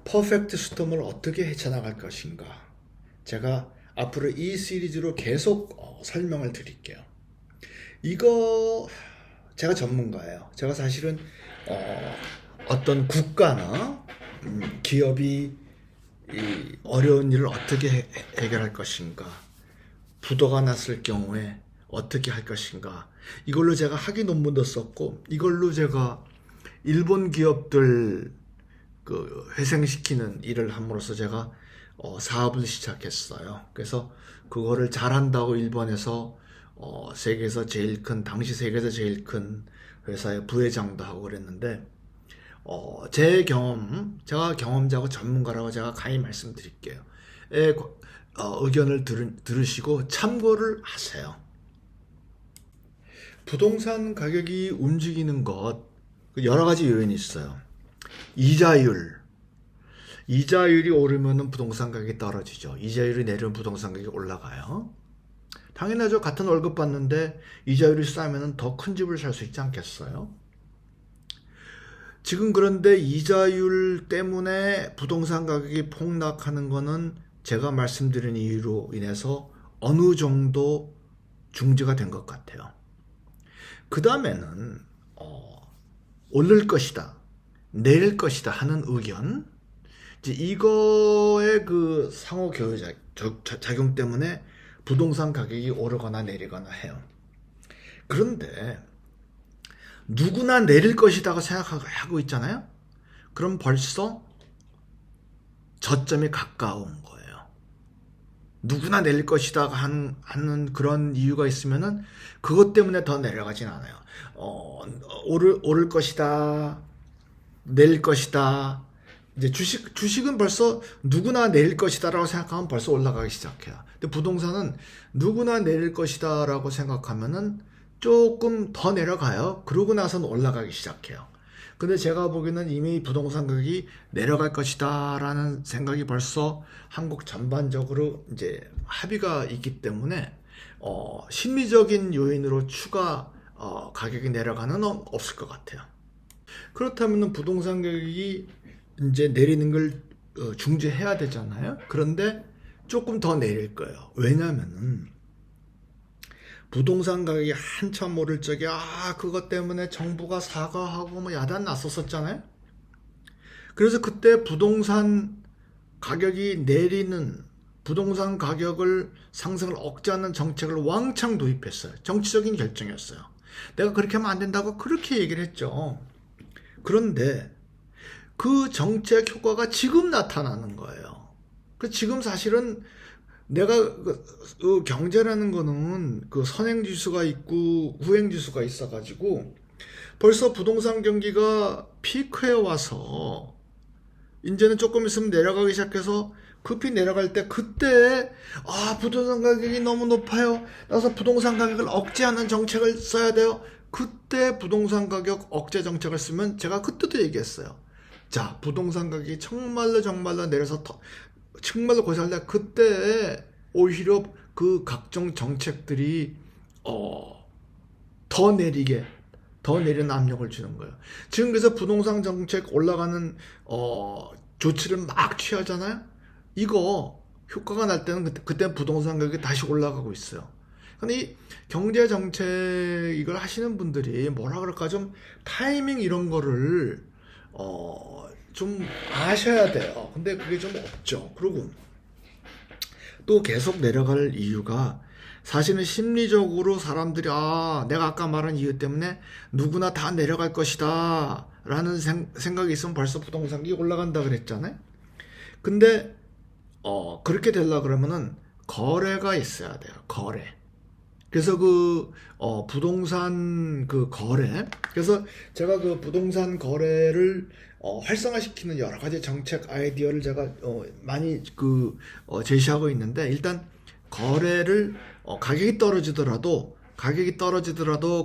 퍼펙트 스톰을 어떻게 헤쳐나갈 것인가? 제가 앞으로 이 시리즈로 계속 설명을 드릴게요. 이거 제가 전문가예요. 제가 사실은 어떤 국가나 기업이 이 어려운 일을 어떻게 해결할 것인가, 부도가 났을 경우에 어떻게 할 것인가, 이걸로 제가 학위 논문도 썼고, 이걸로 제가 일본 기업들 그 회생시키는 일을 함으로써 제가 사업을 시작했어요. 그래서 그거를 잘한다고 일본에서 세계에서 제일 큰, 당시 세계에서 제일 큰 회사의 부회장도 하고 그랬는데, 제 경험, 제가 경험자고 전문가라고 제가 감히 말씀드릴게요. 의견을 들으시고 참고를 하세요. 부동산 가격이 움직이는 것, 여러 가지 요인이 있어요. 이자율이 오르면 부동산 가격이 떨어지죠. 이자율이 내리면 부동산 가격이 올라가요. 당연하죠. 같은 월급 받는데 이자율이 싸면 더 큰 집을 살 수 있지 않겠어요? 지금 그런데 이자율 때문에 부동산 가격이 폭락하는 거는 제가 말씀드린 이유로 인해서 어느 정도 중지가 된 것 같아요. 그 다음에는 오를 것이다, 내릴 것이다 하는 의견, 이제 이거의 그 상호작용 때문에 부동산 가격이 오르거나 내리거나 해요. 그런데 누구나 내릴 것이라고 생각하고 있잖아요. 그럼 벌써 저점이 가까운 거예요. 누구나 내릴 것이다 하는 그런 이유가 있으면은 그것 때문에 더 내려가진 않아요. 오를 것이다, 내릴 것이다. 이제 주식은 벌써 누구나 내릴 것이다라고 생각하면 벌써 올라가기 시작해요. 근데 부동산은 누구나 내릴 것이다라고 생각하면은 조금 더 내려가요. 그러고 나서는 올라가기 시작해요. 근데 제가 보기에는 이미 부동산 가격이 내려갈 것이다라는 생각이 벌써 한국 전반적으로 이제 합의가 있기 때문에 심리적인 요인으로 추가 가격이 내려가는 건 없을 것 같아요. 그렇다면 부동산 가격이 이제 내리는 걸 중지해야 되잖아요. 그런데 조금 더 내릴 거예요. 왜냐면은 부동산 가격이 한참 오를 적에 그것 때문에 정부가 사과하고 뭐 야단 났었잖아요. 그래서 그때 부동산 가격이 내리는, 부동산 가격을 상승을 억제하는 정책을 왕창 도입했어요. 정치적인 결정이었어요. 내가 그렇게 하면 안 된다고 그렇게 얘기를 했죠. 그런데 그 정책 효과가 지금 나타나는 거예요. 지금 사실은 내가 그 경제라는 거는 그 선행지수가 있고 후행지수가 있어가지고 벌써 부동산 경기가 피크에 와서 이제는 조금 있으면 내려가기 시작해서 급히 내려갈 때 그때 부동산 가격이 너무 높아요. 그래서 부동산 가격을 억제하는 정책을 써야 돼요. 그때 부동산 가격 억제 정책을 쓰면 제가 그때도 얘기했어요. 자, 부동산 가격이 정말로 내려서 정말로 고생할 때 그때 오히려 그 각종 정책들이 더 내리는 압력을 주는 거예요. 지금 그래서 부동산 정책 올라가는 조치를 막 취하잖아요. 이거 효과가 날 때는 그때 부동산 가격이 다시 올라가고 있어요. 근데 이 경제 정책 이걸 하시는 분들이 뭐라 그럴까, 좀 타이밍 이런 거를 좀 아셔야 돼요. 근데 그게 좀 없죠. 그리고 또 계속 내려갈 이유가 사실은 심리적으로 사람들이 내가 아까 말한 이유 때문에 누구나 다 내려갈 것이다 라는 생각이 있으면 벌써 부동산이 올라간다 그랬잖아요. 근데 그렇게 되려고 그러면은 거래가 있어야 돼요. 거래. 그래서 부동산 거래. 그래서 제가 그 부동산 거래를 활성화시키는 여러 가지 정책 아이디어를 제가 많이 제시하고 있는데, 일단 거래를 가격이 떨어지더라도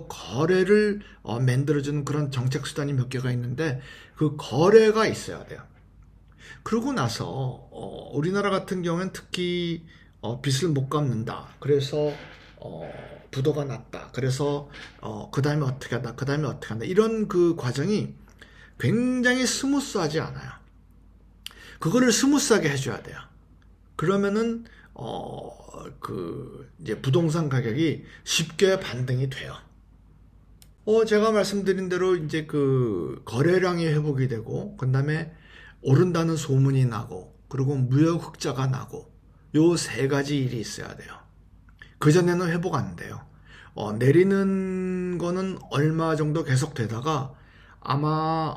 거래를 만들어주는 그런 정책 수단이 몇 개가 있는데 그 거래가 있어야 돼요. 그러고 나서 우리나라 같은 경우는 특히 빚을 못 갚는다. 그래서 부도가 났다. 그래서 그 다음에 어떻게 한다. 이런 그 과정이 굉장히 스무스하지 않아요. 그거를 스무스하게 해줘야 돼요. 그러면은 이제 부동산 가격이 쉽게 반등이 돼요. 제가 말씀드린 대로 이제 그 거래량이 회복이 되고, 그 다음에 오른다는 소문이 나고, 그리고 무역 흑자가 나고, 요 세 가지 일이 있어야 돼요. 그전에는 회복 안 돼요. 내리는 거는 얼마 정도 계속 되다가 아마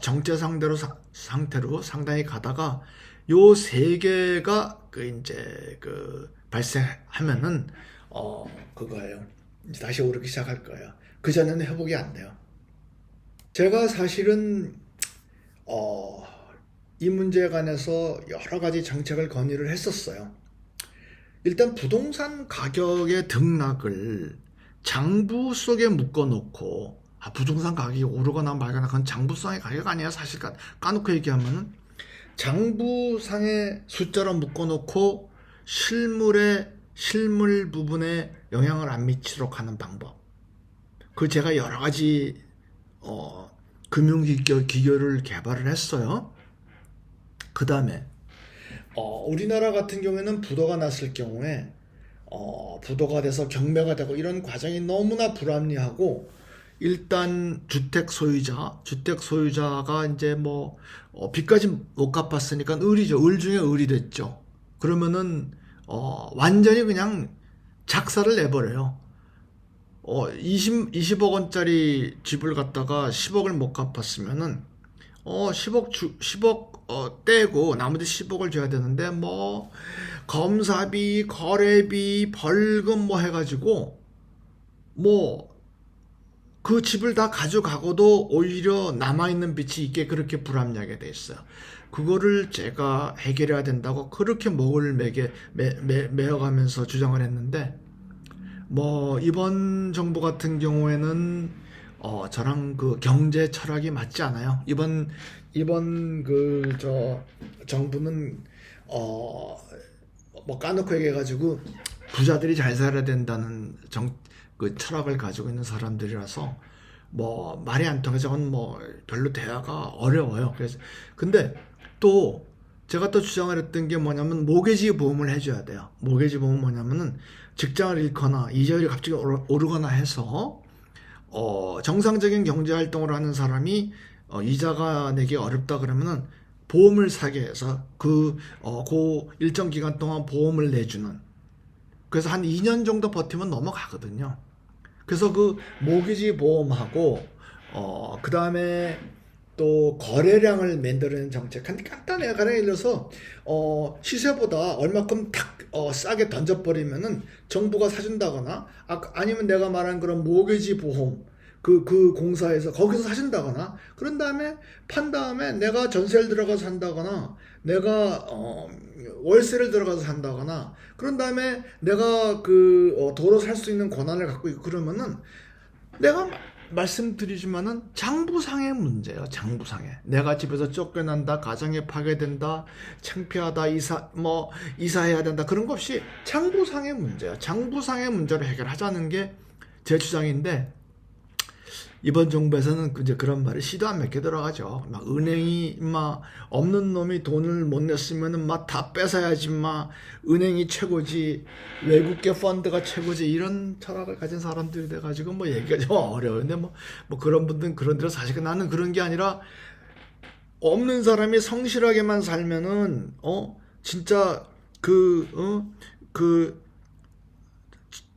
정체 상태로 상당히 가다가 요 세 개가 이제 발생하면은 그거예요. 이제 다시 오르기 시작할 거예요. 그전에는 회복이 안 돼요. 제가 사실은 이 문제에 관해서 여러 가지 정책을 건의를 했었어요. 일단 부동산 가격의 등락을 장부 속에 묶어놓고, 부동산 가격이 오르거나 말거나 그건 장부상의 가격 아니야. 사실 까놓고 얘기하면은 장부상의 숫자로 묶어놓고 실물 부분에 영향을 안 미치도록 하는 방법. 제가 여러 가지 금융기교를 개발을 했어요. 그 다음에 우리나라 같은 경우에는 부도가 났을 경우에 부도가 돼서 경매가 되고 이런 과정이 너무나 불합리하고, 일단 주택 소유자가 이제 빚까지 못 갚았으니까 을이죠. 을 중에 을이 됐죠. 그러면은 완전히 그냥 작사를 내버려요. 20억 원짜리 집을 갖다가 10억을 못 갚았으면은 10억 떼고 나머지 10억을 줘야 되는데, 검사비, 거래비, 벌금 해가지고 그 집을 다 가져가고도 오히려 남아있는 빚이 있게 그렇게 불합리하게 돼 있어요. 그거를 제가 해결해야 된다고 그렇게 목을 메어가면서 주장을 했는데, 이번 정부 같은 경우에는 저랑 그 경제 철학이 맞지 않아요. 이번 정부는 까놓고 얘기해가지고 부자들이 잘 살아야 된다는 철학을 가지고 있는 사람들이라서 말이 안 통해서 별로 대화가 어려워요. 근데 또 제가 또 주장을 했던 게 뭐냐면, 모기지 보험을 해줘야 돼요. 모기지 보험은 뭐냐면은 직장을 잃거나 이자율이 갑자기 오르거나 해서 정상적인 경제 활동을 하는 사람이 이자가 내기 어렵다 그러면은 보험을 사게 해서 그 일정 기간 동안 보험을 내주는, 그래서 한 2년 정도 버티면 넘어가거든요. 그래서 그 모기지 보험하고 그 다음에 또 거래량을 만드는 정책, 간단해요. 예를 들어서 시세보다 얼마큼 탁 싸게 던져버리면은 정부가 사준다거나, 아니면 내가 말한 그런 모기지 보험 그 공사에서 거기서 사준다거나, 그런 다음에 판 다음에 내가 전세를 들어가서 산다거나, 내가 월세를 들어가서 산다거나, 그런 다음에 내가 도로 살 수 있는 권한을 갖고 있고, 그러면은 내가 말씀드리지만은 장부상의 문제예요. 장부상의, 내가 집에서 쫓겨난다, 가정이 파괴된다, 창피하다, 이사해야 된다, 그런 거 없이 장부상의 문제예요. 장부상의 문제를 해결하자는 게 제 주장인데, 이번 정부에서는 이제 그런 말이 시도 안 맺게 들어가죠. 은행이 없는 놈이 돈을 못 냈으면은 다 뺏어야지, 은행이 최고지, 외국계 펀드가 최고지, 이런 철학을 가진 사람들이 돼가지고 얘기가 좀 어려운데, 그런 분들은 그런 대로 사실 나는 그런 게 아니라, 없는 사람이 성실하게만 살면은 진짜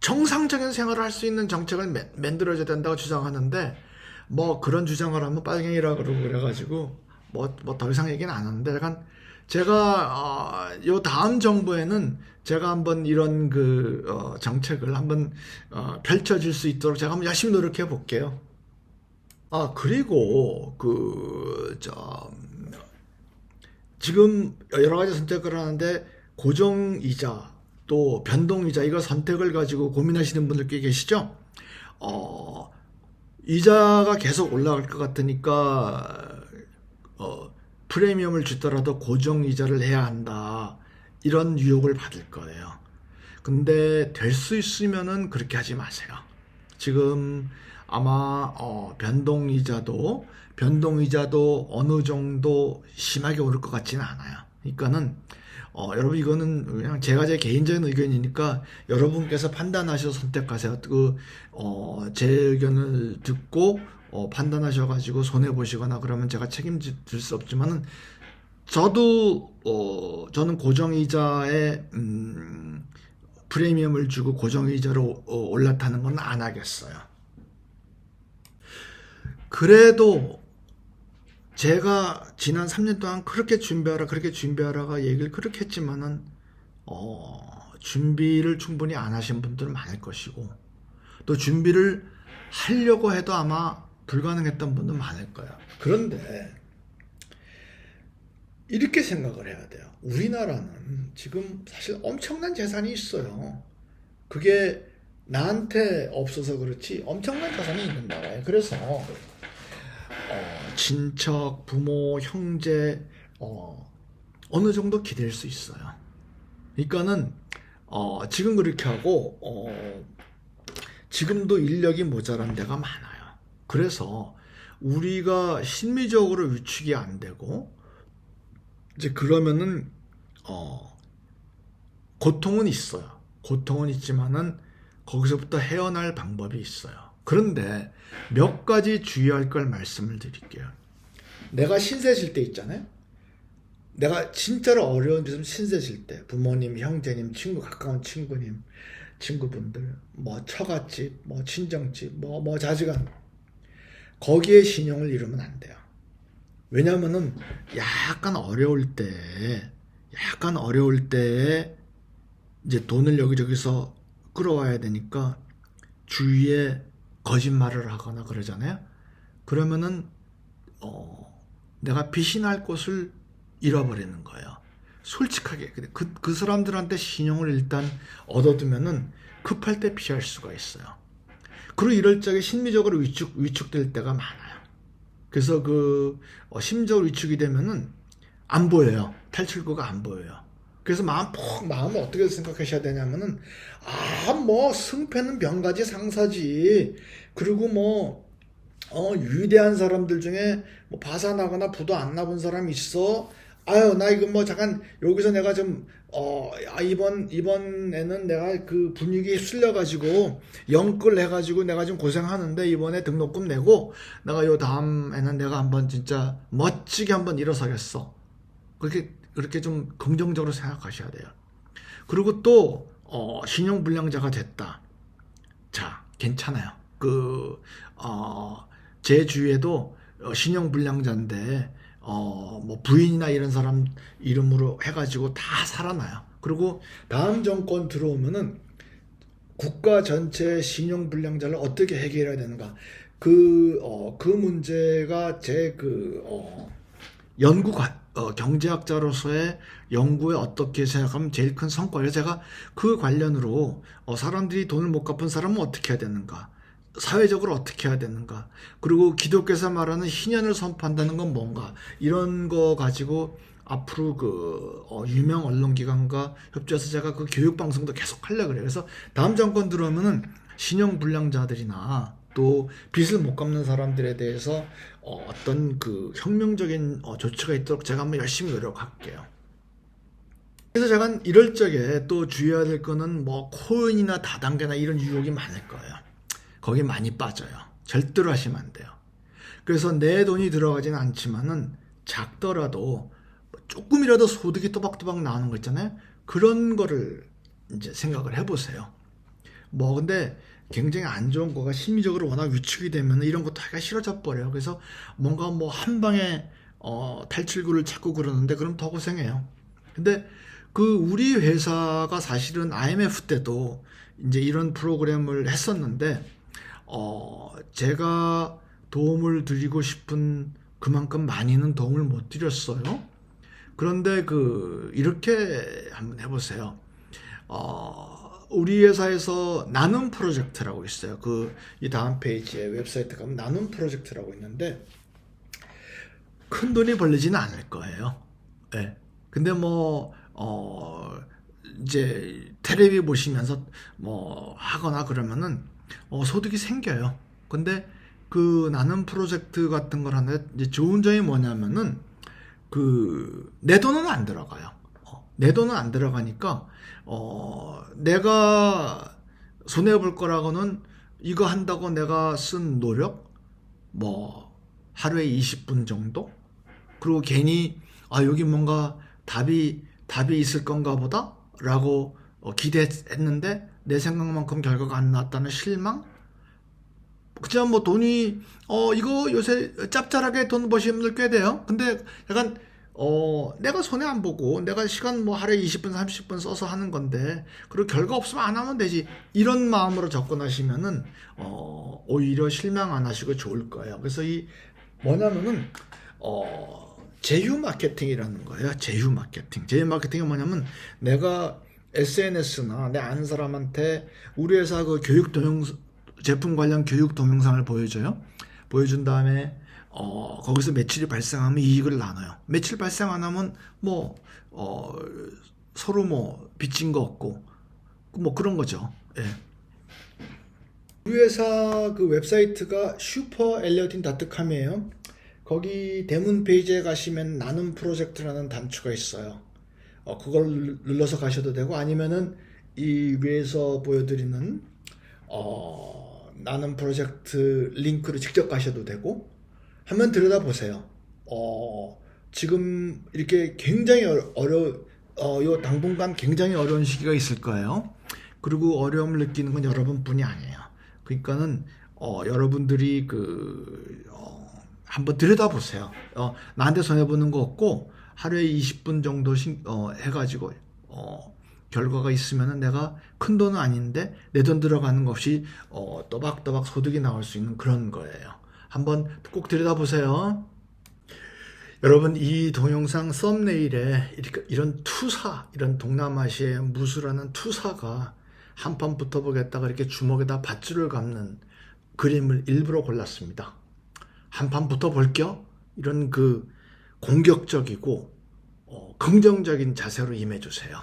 정상적인 생활을 할 수 있는 정책을 만들어줘야 된다고 주장하는데, 그런 주장을 하면 빨갱이라 그러고 그래가지고 더 이상 얘기는 안 하는데, 제가 요 다음 정부에는 제가 한번 이런 정책을 한번 펼쳐질 수 있도록 제가 한번 열심히 노력해 볼게요. 그리고 지금 여러 가지 선택을 하는데, 고정이자 또 변동이자, 이거 선택을 가지고 고민하시는 분들 꽤 계시죠? 이자가 계속 올라갈 것 같으니까 프리미엄을 주더라도 고정이자를 해야 한다, 이런 유혹을 받을 거예요. 근데 될 수 있으면은 그렇게 하지 마세요. 지금 아마 변동이자도 어느 정도 심하게 오를 것 같지는 않아요. 그러니까는 여러분 이거는 그냥 제가 제 개인적인 의견이니까 여러분께서 판단하셔서 선택하세요. 제 의견을 듣고 판단하셔가지고 손해 보시거나 그러면 제가 책임질 수 없지만은 저는 고정이자에 프리미엄을 주고 고정이자로 올라타는 건 안 하겠어요. 그래도 제가 지난 3년 동안 그렇게 준비하라가 얘기를 그렇게 했지만은 준비를 충분히 안 하신 분들은 많을 것이고 또 준비를 하려고 해도 아마 불가능했던 분도 많을 거예요. 그런데 이렇게 생각을 해야 돼요. 우리나라는 지금 사실 엄청난 재산이 있어요. 그게 나한테 없어서 그렇지 엄청난 재산이 있는 나라예요. 그래서 친척, 부모, 형제 어느 정도 기댈 수 있어요. 그러니까는 지금 그렇게 하고 지금도 인력이 모자란 데가 많아요. 그래서 우리가 심리적으로 위축이 안 되고 이제 그러면은 고통은 있어요. 고통은 있지만은 거기서부터 헤어날 방법이 있어요. 그런데 몇 가지 주의할 걸 말씀을 드릴게요. 내가 신세질 때 있잖아요. 내가 진짜로 어려운 좀 신세질 때 부모님, 형제님, 친구, 가까운 친구님, 친구분들, 뭐 처갓집, 뭐 친정집, 뭐 자식한 거기에 신용을 잃으면 안 돼요. 왜냐면은 약간 어려울 때 이제 돈을 여기저기서 끌어와야 되니까 주위에 거짓말을 하거나 그러잖아요. 그러면은 내가 빚이 날 곳을 잃어버리는 거예요. 솔직하게 그 사람들한테 신용을 일단 얻어두면은 급할 때 피할 수가 있어요. 그리고 이럴 적에 심리적으로 위축될 때가 많아요. 그래서 심리적으로 위축이 되면은 안 보여요. 탈출구가 안 보여요. 그래서 마음을 어떻게 생각하셔야 되냐면은 뭐 승패는 병가지 상사지. 그리고 위대한 사람들 중에 뭐 파산하거나 부도 안 나본 사람이 있어. 나 이거 뭐 잠깐 여기서 내가 좀 이번에는 내가 그 분위기에 휩쓸려가지고 영끌 해가지고 내가 좀 고생하는데 이번에 등록금 내고 내가 요 다음에는 내가 한번 진짜 멋지게 한번 일어서겠어. 그렇게 좀 긍정적으로 생각하셔야 돼요. 그리고 또 신용불량자가 됐다. 자, 괜찮아요. 제 주위에도 신용불량자인데 뭐 부인이나 이런 사람 이름으로 해가지고 다 살아나요. 그리고 다음 정권 들어오면은 국가 전체의 신용불량자를 어떻게 해결해야 되는가. 그 문제가 제 경제학자로서의 연구에 어떻게 생각하면 제일 큰 성과예요. 제가 그 관련으로 사람들이 돈을 못 갚은 사람은 어떻게 해야 되는가, 사회적으로 어떻게 해야 되는가, 그리고 기독교에서 말하는 희년을 선포한다는 건 뭔가, 이런 거 가지고 앞으로 유명 언론기관과 협조해서 제가 그 교육방송도 계속 하려고 그래요. 그래서 다음 정권 들어오면은 신용불량자들이나 또 빚을 못 갚는 사람들에 대해서 어떤 혁명적인 조치가 있도록 제가 한번 열심히 노력할게요. 그래서 제가 이럴 적에 또 주의해야 될 거는 뭐 코인이나 다단계나 이런 유혹이 많을 거예요. 거기 많이 빠져요. 절대로 하시면 안 돼요. 그래서 내 돈이 들어가지는 않지만은 작더라도 조금이라도 소득이 또박또박 나오는 거 있잖아요. 그런 거를 이제 생각을 해보세요. 근데 굉장히 안 좋은 거가 심리적으로 워낙 위축이 되면 이런 것도 하기가 싫어져 버려요. 그래서 뭔가 한 방에 탈출구를 찾고 그러는데 그럼 더 고생해요. 근데 우리 회사가 사실은 IMF 때도 이제 이런 프로그램을 했었는데 제가 도움을 드리고 싶은 그만큼 많이는 도움을 못 드렸어요. 그런데 이렇게 한번 해보세요. 우리 회사에서 나눔 프로젝트라고 있어요. 이 다음 페이지에 웹사이트 가면 나눔 프로젝트라고 있는데 큰 돈이 벌리지는 않을 거예요. 네. 근데 이제 텔레비 보시면서 하거나 그러면은 소득이 생겨요. 근데 그 나는 프로젝트 같은 걸 하는데 이제 좋은 점이 뭐냐면은 그 내 돈은 안 들어가요. 내 돈은 안 들어가니까 내가 손해 볼 거라고는 이거 한다고 내가 쓴 노력 뭐 하루에 20분 정도? 그리고 괜히 여기 뭔가 답이 있을 건가 보다 라고 기대했는데 내 생각만큼 결과가 안 나왔다는 실망? 그냥 뭐 돈이 이거 요새 짭짤하게 돈 버시는 분들 꽤 돼요. 근데 약간 내가 손해 안 보고 내가 시간 뭐 하루에 20분 30분 써서 하는 건데 그리고 결과 없으면 안 하면 되지 이런 마음으로 접근하시면은 오히려 실망 안 하시고 좋을 거예요. 그래서 이 뭐냐면은 제휴 마케팅이라는 거예요. 제휴 마케팅. 제휴 마케팅이 뭐냐면 내가 SNS나 내 아는 사람한테 우리 회사 그 교육 동영상 제품 관련 교육 동영상을 보여줘요. 보여준 다음에 거기서 매출이 발생하면 이익을 나눠요. 매출 발생 안 하면 뭐 서로 뭐 빚진 거 없고 뭐 그런 거죠. 예. 우리 회사 그 웹사이트가 슈퍼엘리어틴닷컴이에요. 거기 대문 페이지에 가시면 나눔 프로젝트라는 단추가 있어요. 그걸 눌러서 가셔도 되고 아니면은 이 위에서 보여드리는 나눔 프로젝트 링크로 직접 가셔도 되고 한번 들여다보세요. 지금 이렇게 굉장히 요 당분간 굉장히 어려운 시기가 있을 거예요. 그리고 어려움을 느끼는 건 여러분뿐이 아니에요. 그러니까는 여러분들이 한번 들여다보세요. 나한테 손해보는 거 없고 하루에 20분 정도 해가지고 결과가 있으면은 내가 큰 돈은 아닌데 내 돈 들어가는 거 없이 또박또박 소득이 나올 수 있는 그런 거예요. 한번 꼭 들여다보세요. 여러분 이 동영상 썸네일에 이런 투사, 이런 동남아시아의 무술하는 투사가 한판 붙어보겠다가 이렇게 주먹에다 밧줄을 감는 그림을 일부러 골랐습니다. 한판 붙어볼게요. 이런 그 공격적이고 긍정적인 자세로 임해주세요.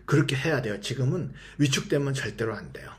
그렇게 해야 돼요. 지금은 위축되면 절대로 안 돼요.